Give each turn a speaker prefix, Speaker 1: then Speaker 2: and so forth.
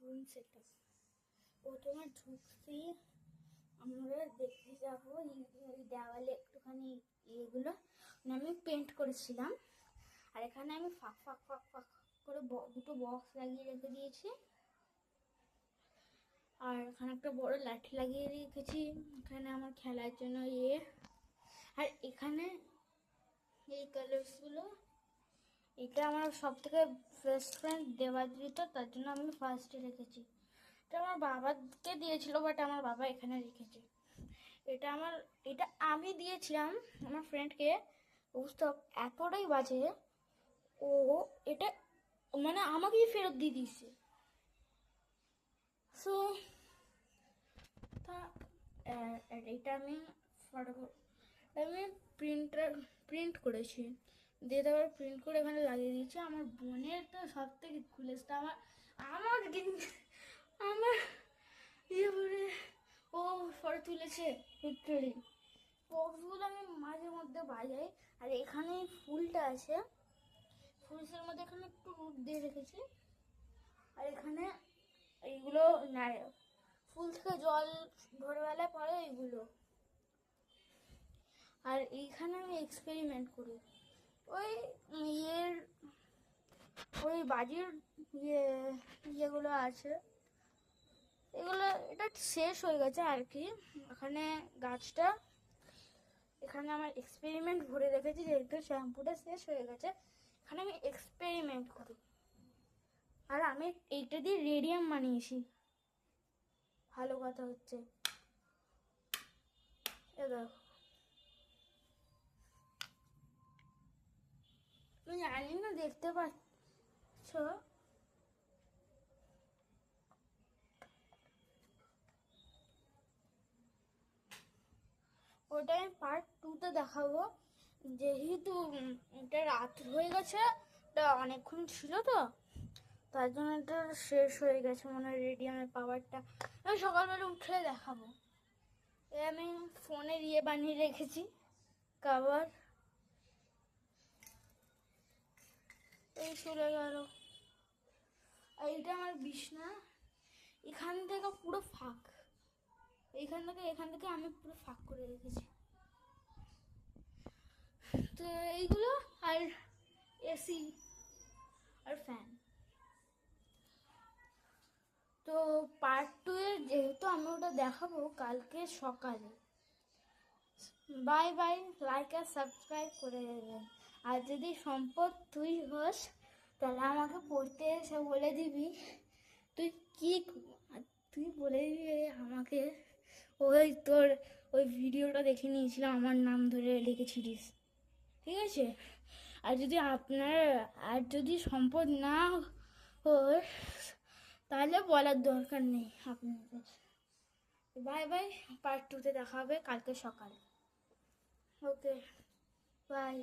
Speaker 1: Room setup. প্রথমে ঢুকছি, আমরা দেখতে যাবো এই দেওয়ালে একটুখানি এগুলো আমি পেন্ট করেছিলাম। আর এখানে আমি ফাঁক ফাঁক ফাঁক ফাঁক করে দুটো বক্স লাগিয়ে রেখে দিয়েছি। আর এখানে একটা বড় লাঠি লাগিয়ে রেখেছি, এখানে আমার খেলার জন্য আর এখানে এই কালারসগুলো, এটা আমার সব থেকে বেস্ট ফ্রেন্ড দেবাদ্রিত, তার জন্য আমি ফার্স্টে রেখেছি। এটা আমার বাবাকে দিয়েছিল, বাট আমার বাবা এখানে রেখেছে। এটা আমি দিয়েছিলাম আমার ফ্রেন্ডকে। বুঝতে এতটাই বাজে, ও এটা মানে আমাকেই ফেরত দিয়ে দিয়েছে। সো এটা আমি প্রিন্ট করেছি, দিয়ে তারপর প্রিন্ট করে এখানে লাগিয়ে দিয়েছি। আমার বোনের তো সব থেকে খুলেসটা আমার আমার আমার করে ও ফটো তুলেছে লিটারালি। বক্সগুলো আমি মাঝে মধ্যে বাজাই। আর এখানে ফুলটা আছে, ফুলসের মধ্যে এখানে একটু রুট দিয়ে রেখেছি। আর এখানে এইগুলো ফুল থেকে জল ভোরবেলায় পড়ে এইগুলো। আর এইখানে আমি এক্সপেরিমেন্ট করি ওই বাজির ইয়েগুলো আছে, এগুলো এটা শেষ হয়ে গেছে আর কি। এখানে গাছটা, এখানে আমার এক্সপেরিমেন্ট ভরে রেখেছি, যেহেতু শ্যাম্পুটা শেষ হয়ে গেছে। এখানে আমি এক্সপেরিমেন্ট করি। আর আমি এইটা দিয়ে রেডিয়াম বানিয়েছি। ভালো কথা হচ্ছে, তুমি জানি না দেখতে পাচ্ছ, ওটা আমি পার্ট 2-তে দেখাবো। যেহেতু এটা রাত হয়ে গেছে, এটা অনেকক্ষণ ছিল তো, তার জন্য এটা শেষ হয়ে গেছে মনে হয় রেডিয়ামের পাওয়ারটা। আমি সকালবেলা উঠে দেখাবো। আমি ফোনের বানিয়ে রেখেছি কভার। এই চলে গেল। এইটা আমার বিছনা, এখান থেকে পুরো ফাঁক, এখান থেকে আমি পুরো ফাঁক করে রেখেছি। তো এইগুলো আর এসি আর ফ্যান। তো পার্ট 2 এর যেহেতু আমি ওটা দেখাবো কালকে সকালে। বাই বাই, লাইক আর সাবস্ক্রাইব করে দেবেন। আর যদি সম্পদ তুই হোস, তাহলে আমাকে পড়তে এসে বলে দিবি তুই বলে দিবি আমাকে তোর ওই ভিডিওটা দেখে নিয়েছিলাম, আমার নাম ধরে লিখেছিলিস, ঠিক আছে? আর যদি সম্পদ না হয় তাহলে বলার দরকার নেই আপনাদের। বাই বাই, পার্ট 2-তে দেখা হবে কালকে সকালে। Okay bye.